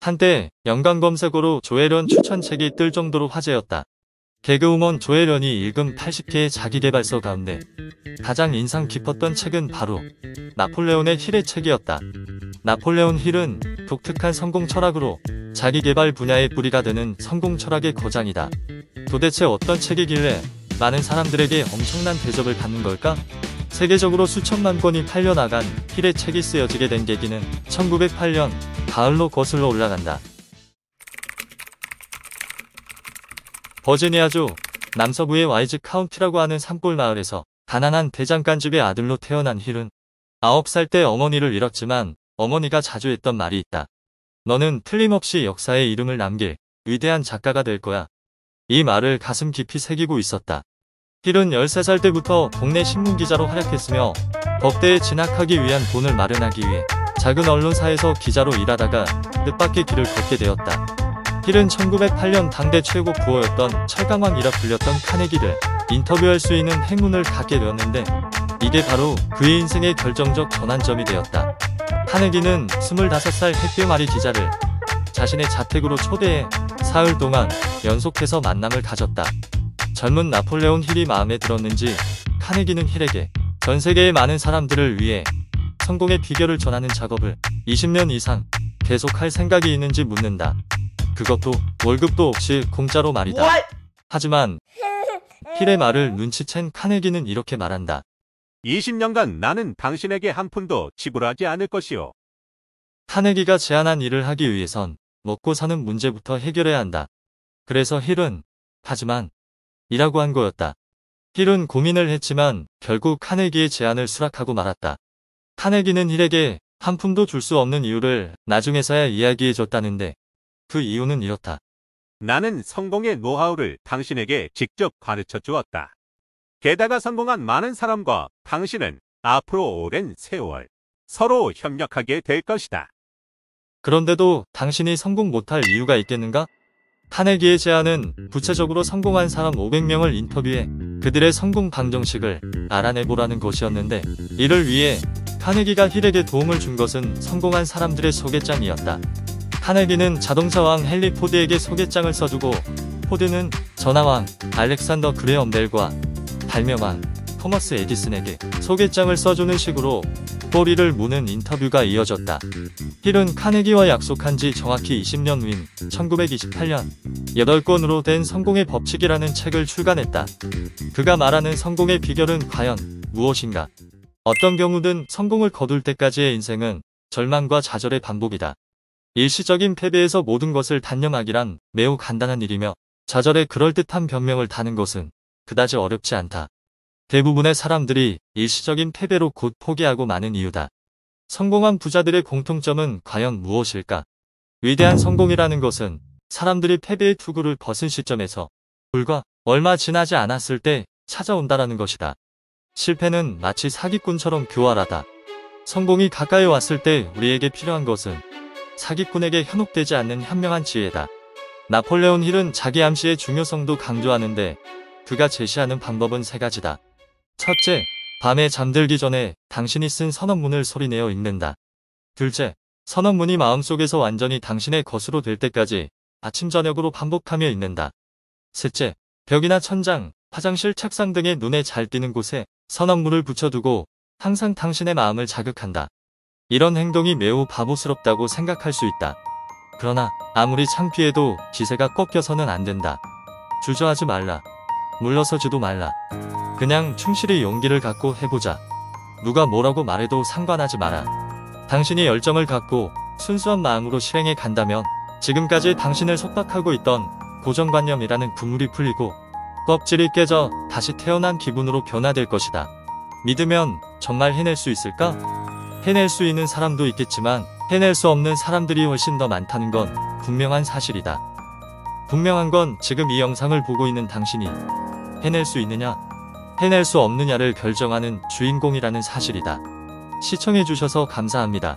한때 연관 검색어로 조혜련 추천책이 뜰 정도로 화제였다. 개그우먼 조혜련이 읽은 80개의 자기계발서 가운데 가장 인상 깊었던 책은 바로 나폴레온 힐의 책이었다. 나폴레온 힐은 독특한 성공 철학으로 자기계발 분야의 뿌리가 되는 성공 철학의 거장이다. 도대체 어떤 책이길래 많은 사람들에게 엄청난 대접을 받는 걸까? 세계적으로 수천만 권이 팔려나간 힐의 책이 쓰여지게 된 계기는 1908년 가을로 거슬러 올라간다. 버지니아주 남서부의 와이즈 카운티라고 하는 산골 마을에서 가난한 대장간집의 아들로 태어난 힐은 9살 때 어머니를 잃었지만 어머니가 자주 했던 말이 있다. 너는 틀림없이 역사에 이름을 남길 위대한 작가가 될 거야. 이 말을 가슴 깊이 새기고 있었다. 힐은 13살 때부터 동네 신문기자로 활약했으며 법대에 진학하기 위한 돈을 마련하기 위해 작은 언론사에서 기자로 일하다가 뜻밖의 길을 걷게 되었다. 힐은 1908년 당대 최고 부호였던 철강왕이라 불렸던 카네기를 인터뷰할 수 있는 행운을 갖게 되었는데 이게 바로 그의 인생의 결정적 전환점이 되었다. 카네기는 25살 햇병아리 기자를 자신의 자택으로 초대해 사흘 동안 연속해서 만남을 가졌다. 젊은 나폴레온 힐이 마음에 들었는지 카네기는 힐에게 전 세계의 많은 사람들을 위해 성공의 비결을 전하는 작업을 20년 이상 계속할 생각이 있는지 묻는다. 그것도 월급도 없이 공짜로 말이다. 하지만 힐의 말을 눈치챈 카네기는 이렇게 말한다. 20년간 나는 당신에게 한 푼도 지불하지 않을 것이오. 카네기가 제안한 일을 하기 위해선 먹고 사는 문제부터 해결해야 한다. 그래서 힐은 하지만 이라고 한 거였다. 힐은 고민을 했지만 결국 카네기의 제안을 수락하고 말았다. 카네기는 힐에게 한 푼도 줄 수 없는 이유를 나중에서야 이야기해줬다는데 그 이유는 이렇다. 나는 성공의 노하우를 당신에게 직접 가르쳐 주었다. 게다가 성공한 많은 사람과 당신은 앞으로 오랜 세월 서로 협력하게 될 것이다. 그런데도 당신이 성공 못할 이유가 있겠는가? 카네기의 제안은 구체적으로 성공한 사람 500명을 인터뷰해 그들의 성공 방정식을 알아내보라는 것이었는데 이를 위해 카네기가 힐에게 도움을 준 것은 성공한 사람들의 소개장이었다. 카네기는 자동차왕 헨리 포드에게 소개장을 써주고 포드는 전화왕 알렉산더 그레엄 벨과 발명왕 토머스 에디슨에게 소개장을 써주는 식으로 꼬리를 무는 인터뷰가 이어졌다. 힐은 카네기와 약속한 지 정확히 20년 후인 1928년 8권으로 된 성공의 법칙이라는 책을 출간했다. 그가 말하는 성공의 비결은 과연 무엇인가? 어떤 경우든 성공을 거둘 때까지의 인생은 절망과 좌절의 반복이다. 일시적인 패배에서 모든 것을 단념하기란 매우 간단한 일이며 좌절의 그럴듯한 변명을 다는 것은 그다지 어렵지 않다. 대부분의 사람들이 일시적인 패배로 곧 포기하고 마는 이유다. 성공한 부자들의 공통점은 과연 무엇일까? 위대한 성공이라는 것은 사람들이 패배의 투구를 벗은 시점에서 불과 얼마 지나지 않았을 때 찾아온다라는 것이다. 실패는 마치 사기꾼처럼 교활하다. 성공이 가까이 왔을 때 우리에게 필요한 것은 사기꾼에게 현혹되지 않는 현명한 지혜다. 나폴레온 힐은 자기 암시의 중요성도 강조하는데 그가 제시하는 방법은 3가지다. 첫째, 밤에 잠들기 전에 당신이 쓴 선언문을 소리내어 읽는다. 둘째, 선언문이 마음속에서 완전히 당신의 것으로 될 때까지 아침 저녁으로 반복하며 읽는다. 셋째, 벽이나 천장, 화장실 책상 등의 눈에 잘 띄는 곳에 선언문을 붙여두고 항상 당신의 마음을 자극한다. 이런 행동이 매우 바보스럽다고 생각할 수 있다. 그러나 아무리 창피해도 기세가 꺾여서는 안 된다. 주저하지 말라. 물러서지도 말라. 그냥 충실히 용기를 갖고 해보자. 누가 뭐라고 말해도 상관하지 마라. 당신이 열정을 갖고 순수한 마음으로 실행해 간다면 지금까지 당신을 속박하고 있던 고정관념이라는 그물이 풀리고 껍질이 깨져 다시 태어난 기분으로 변화될 것이다. 믿으면 정말 해낼 수 있을까? 해낼 수 있는 사람도 있겠지만 해낼 수 없는 사람들이 훨씬 더 많다는 건 분명한 사실이다. 분명한 건 지금 이 영상을 보고 있는 당신이 해낼 수 있느냐, 해낼 수 없느냐를 결정하는 주인공이라는 사실이다. 시청해주셔서 감사합니다.